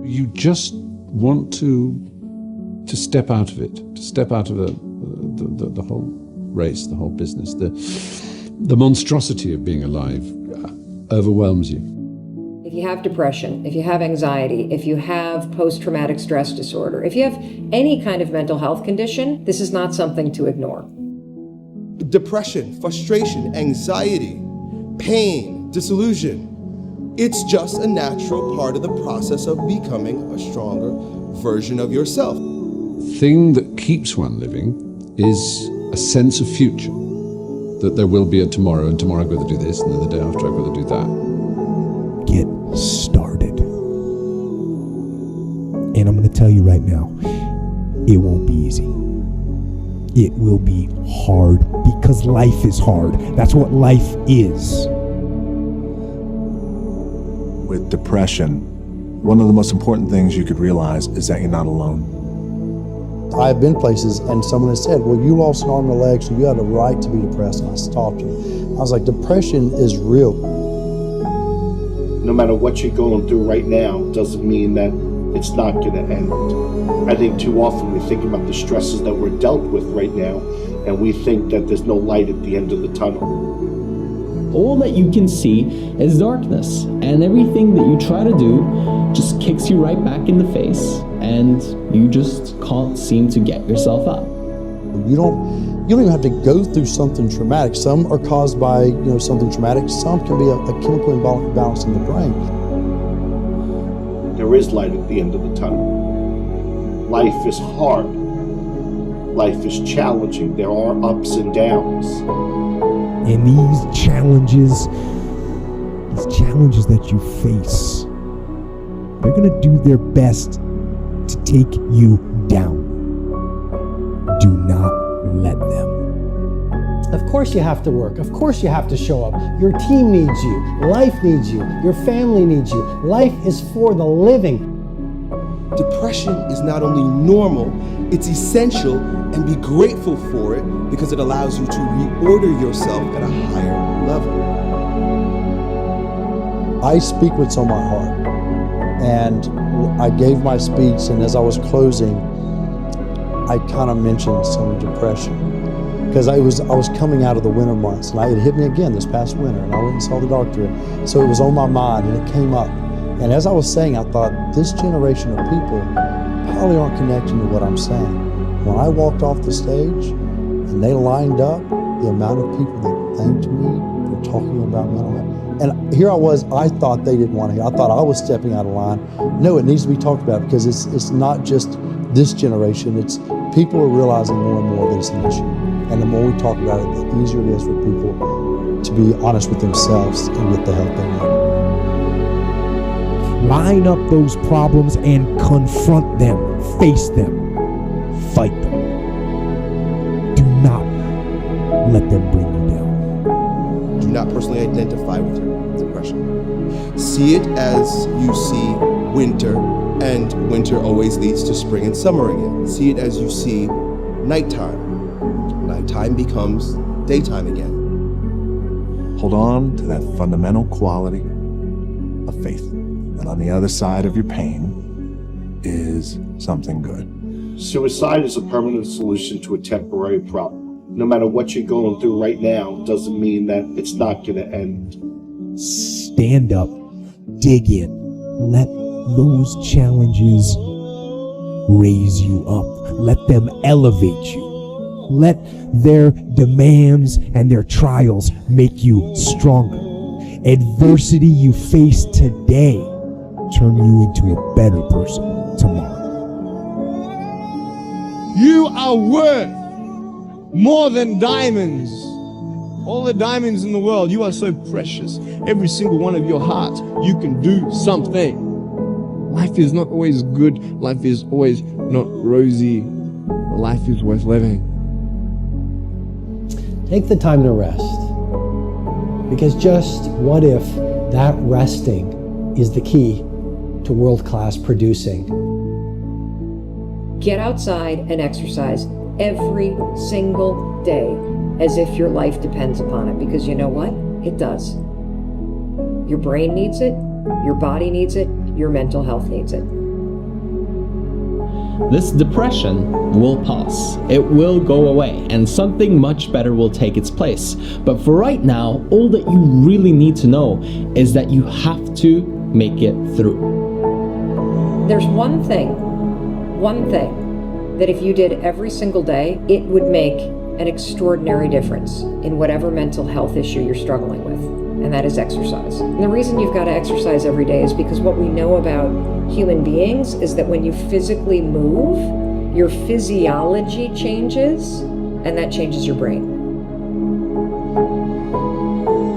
You just want to step out of it, to step out of the whole race, the whole business. The monstrosity of being alive overwhelms you. If you have depression, if you have anxiety, if you have post-traumatic stress disorder, if you have any kind of mental health condition, this is not something to ignore. Depression, frustration, anxiety, pain, disillusion. It's just a natural part of the process of becoming a stronger version of yourself. The thing that keeps one living is a sense of future, that there will be a tomorrow, and tomorrow I've got to do this, and then the day after I've got to do that. Get started. And I'm going to tell you right now, it won't be easy. It will be hard because life is hard. That's what life is. With depression, one of the most important things you could realize is that you're not alone. I've been places and someone has said, well, you lost an arm and a leg, so you had a right to be depressed. And I stopped them. I was like, depression is real. No matter what you're going through right now doesn't mean that it's not going to end. I think too often we think about the stresses that we're dealt with right now, and we think that there's no light at the end of the tunnel. All that you can see is darkness, and everything that you try to do just kicks you right back in the face, and you just can't seem to get yourself up. You don't even have to go through something traumatic. Some are caused by something traumatic. Some can be a chemical imbalance in the brain. There is light at the end of the tunnel. Life is hard. Life is challenging. There are ups and downs. And these challenges that you face, they're going to do their best to take you down. Do not let them. Of course you have to work. Of course you have to show up. Your team needs you. Life needs you. Your family needs you. Life is for the living. Depression is not only normal, it's essential, and be grateful for it because it allows you to reorder yourself at a higher level. I speak what's on my heart. And I gave my speech, and as I was closing, I kind of mentioned some depression. Because I was coming out of the winter months, and it hit me again this past winter, and I went and saw the doctor. So it was on my mind, and it came up. And as I was saying, I thought, this generation of people probably aren't connecting to what I'm saying. When I walked off the stage, and they lined up, the amount of people that thanked me for talking about mental health. And here I was, I thought they didn't want to hear. I thought I was stepping out of line. No, it needs to be talked about because it's not just this generation. It's people are realizing more and more that it's an issue. And the more we talk about it, the easier it is for people to be honest with themselves and get the help they need. Line up those problems and confront them, face them, fight them. Do not let them bring you down. Do not personally identify with your depression. See it as you see winter, and winter always leads to spring and summer again. See it as you see nighttime. Nighttime becomes daytime again. Hold on to that fundamental quality of faith. And on the other side of your pain is something good. Suicide is a permanent solution to a temporary problem. No matter what you're going through right now doesn't mean that it's not going to end. Stand up, dig in, let those challenges raise you up. Let them elevate you. Let their demands and their trials make you stronger. Adversity you face today turn you into a better person tomorrow. You are worth more than diamonds. All the diamonds in the world, you are so precious. Every single one of your heart, you can do something. Life is not always good. Life is always not rosy. Life is worth living. Take the time to rest. Because just what if that resting is the key to world-class producing? Get outside and exercise every single day as if your life depends upon it, because you know what? It does. Your brain needs it, your body needs it, your mental health needs it. this depression will pass. It will go away, and something much better will take its place. But for right now, all that you really need to know is that you have to make it through. There's one thing that if you did every single day, it would make an extraordinary difference in whatever mental health issue you're struggling with, and that is exercise. And the reason you've got to exercise every day is because what we know about human beings is that when you physically move, your physiology changes, and that changes your brain.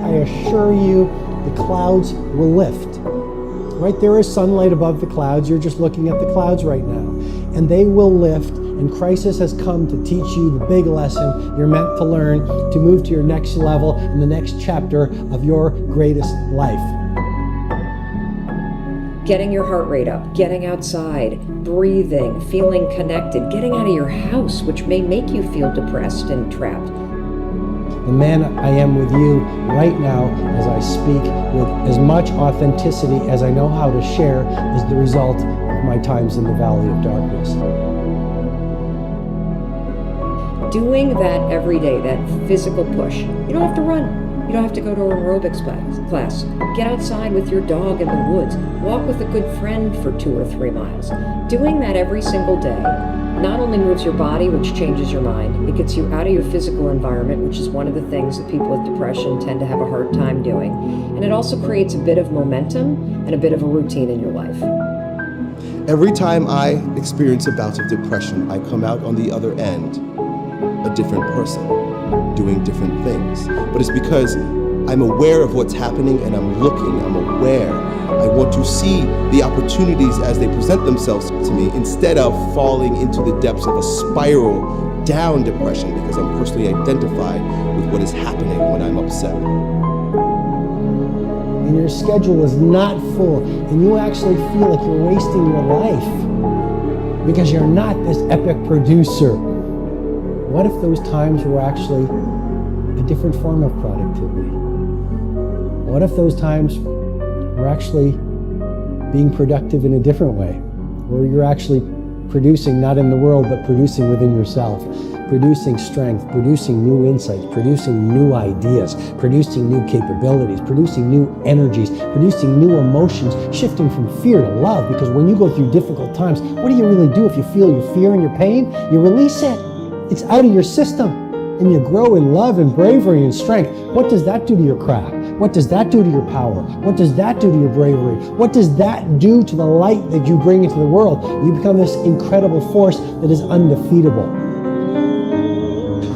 I assure you, the clouds will lift. Right, there is sunlight above the clouds. You're just looking at the clouds right now. And they will lift, and crisis has come to teach you the big lesson you're meant to learn to move to your next level in the next chapter of your greatest life. Getting your heart rate up, getting outside, breathing, feeling connected, getting out of your house, which may make you feel depressed and trapped. The man I am with you right now as I speak with as much authenticity as I know how to share is the result of my times in the valley of darkness. Doing that every day, that physical push, you don't have to run. You don't have to go to an aerobics class. Get outside with your dog in the woods. Walk with a good friend for 2 or 3 miles. Doing that every single day not only moves your body, which changes your mind, it gets you out of your physical environment, which is one of the things that people with depression tend to have a hard time doing. And it also creates a bit of momentum and a bit of a routine in your life. Every time I experience a bout of depression, I come out on the other end a different person, doing different things. But it's because I'm aware of what's happening and I'm looking, I'm aware. I want to see the opportunities as they present themselves to me instead of falling into the depths of a spiral down depression because I'm personally identified with what is happening when I'm upset. And your schedule is not full, and you actually feel like you're wasting your life because you're not this epic producer. What if those times were actually a different form of productivity? What if those times were actually being productive in a different way, where you're actually producing not in the world, but producing within yourself, producing strength, producing new insights, producing new ideas, producing new capabilities, producing new energies, producing new emotions, shifting from fear to love? Because when you go through difficult times, what do you really do if you feel your fear and your pain? You release it. It's out of your system, and you grow in love and bravery and strength. What does that do to your craft? What does that do to your power? What does that do to your bravery? What does that do to the light that you bring into the world? You become this incredible force that is undefeatable.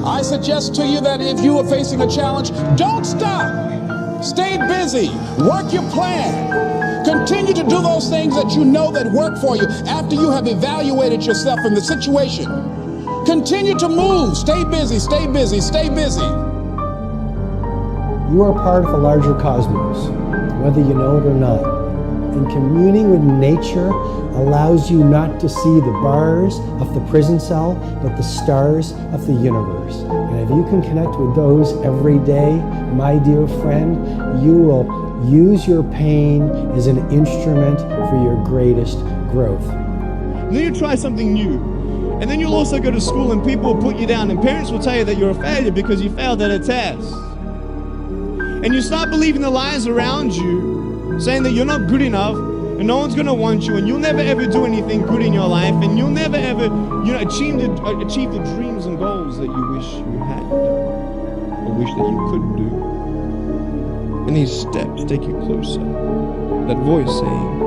I suggest to you that if you are facing a challenge, don't stop. Stay busy. Work your plan. Continue to do those things that you know that work for you after you have evaluated yourself in the situation. Continue to move. Stay busy, stay busy, stay busy. You are part of a larger cosmos, whether you know it or not. And communing with nature allows you not to see the bars of the prison cell, but the stars of the universe. And if you can connect with those every day, my dear friend, you will use your pain as an instrument for your greatest growth. And then you try something new. And then you'll also go to school and people will put you down and parents will tell you that you're a failure because you failed at a test. And you start believing the lies around you, saying that you're not good enough and no one's gonna want you and you'll never ever do anything good in your life and you'll never ever, achieve the dreams and goals that you wish you had done or wish that you could do. And these steps take you closer. That voice saying,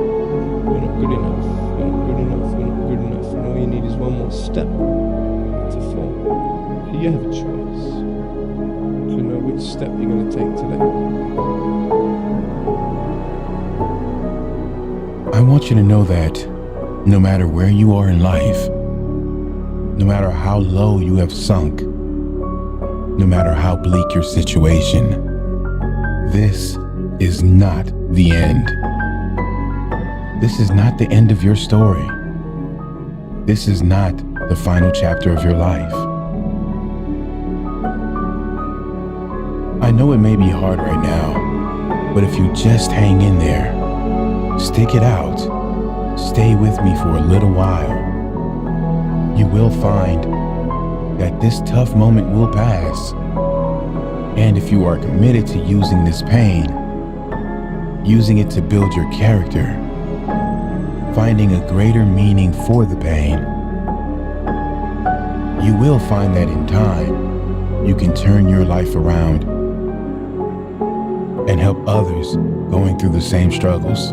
you're not good enough, you're not good enough, you're not good enough, and all you need is one more step to fall. So you have a choice to know which step you're going to take today. I want you to know that no matter where you are in life, no matter how low you have sunk, no matter how bleak your situation, this is not the end. This is not the end of your story. This is not the final chapter of your life. I know it may be hard right now, but if you just hang in there, stick it out, stay with me for a little while, you will find that this tough moment will pass. And if you are committed to using this pain, using it to build your character, finding a greater meaning for the pain, you will find that in time, you can turn your life around and help others going through the same struggles.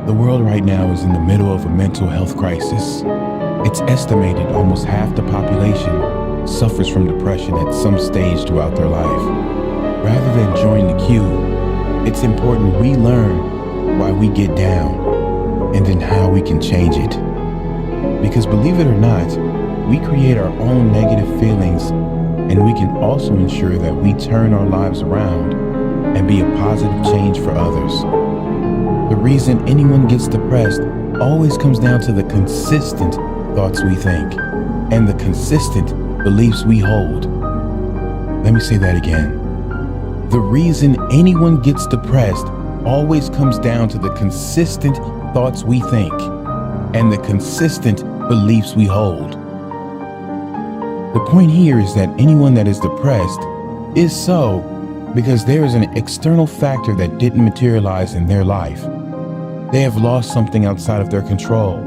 The world right now is in the middle of a mental health crisis. It's estimated almost half the population suffers from depression at some stage throughout their life. Rather than join the queue, it's important we learn why we get down and then how we can change it. Because believe it or not, we create our own negative feelings, and we can also ensure that we turn our lives around and be a positive change for others. The reason anyone gets depressed always comes down to the consistent thoughts we think and the consistent beliefs we hold. Let me say that again. The reason anyone gets depressed always comes down to the consistent thoughts we think and the consistent beliefs we hold. The point here is that anyone that is depressed is so because there is an external factor that didn't materialize in their life. They have lost something outside of their control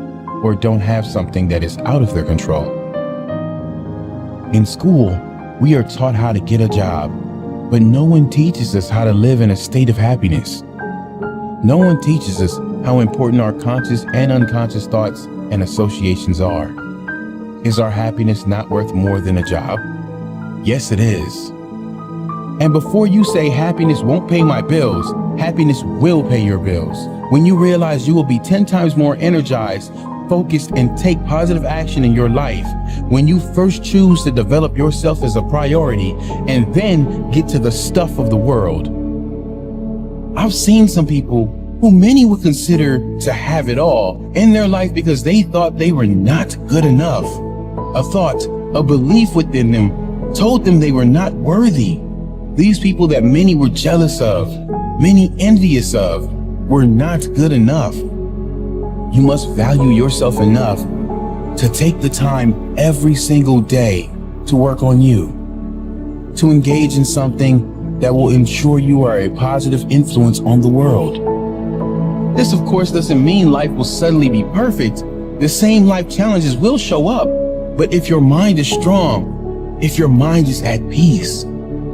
or don't have something that is out of their control. In school, we are taught how to get a job, but no one teaches us how to live in a state of happiness. No one teaches us how important our conscious and unconscious thoughts and associations are. Is our happiness not worth more than a job? Yes, it is. And before you say happiness won't pay my bills, happiness will pay your bills. When you realize you will be 10 times more energized, focused, and take positive action in your life, when you first choose to develop yourself as a priority and then get to the stuff of the world. I've seen some people who many would consider to have it all in their life because they thought they were not good enough. A thought, a belief within them told them they were not worthy. These people that many were jealous of, many envious of, were not good enough. You must value yourself enough to take the time every single day to work on you, to engage in something that will ensure you are a positive influence on the world. This, of course, doesn't mean life will suddenly be perfect. The same life challenges will show up. But if your mind is strong, if your mind is at peace,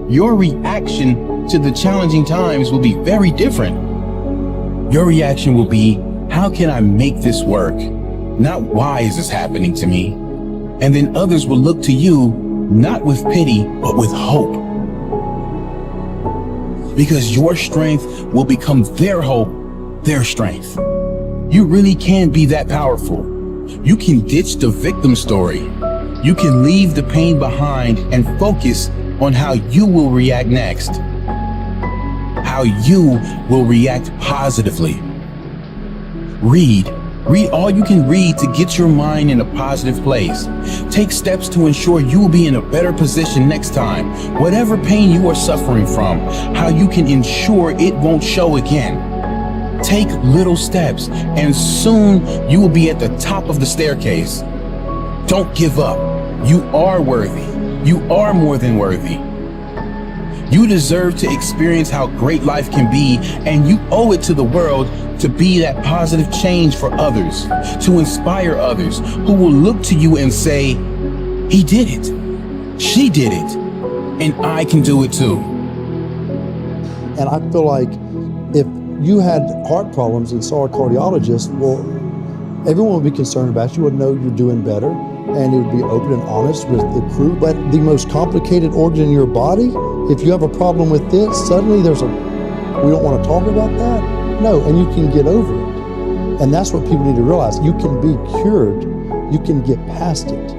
your reaction to the challenging times will be very different. Your reaction will be, how can I make this work? Not why is this happening to me? And then others will look to you, not with pity, but with hope. Because your strength will become their hope, their strength. You really can be that powerful. You can ditch the victim story. You can leave the pain behind and focus on how you will react next. How you will react positively. Read all you can read to get your mind in a positive place. Take steps to ensure you will be in a better position next time. Whatever pain you are suffering from, how you can ensure it won't show again. Take little steps and soon you will be at the top of the staircase. Don't give up. You are worthy. You are more than worthy. You deserve to experience how great life can be, and you owe it to the world to be that positive change for others, to inspire others who will look to you and say, he did it, she did it, and I can do it too. And I feel like if you had heart problems and saw a cardiologist, well, everyone would be concerned about you, would know you're doing better, and it would be open and honest with the crew. But the most complicated organ in your body, if you have a problem with this, suddenly we don't want to talk about that? No, and you can get over it. And that's what people need to realize. You can be cured. You can get past it.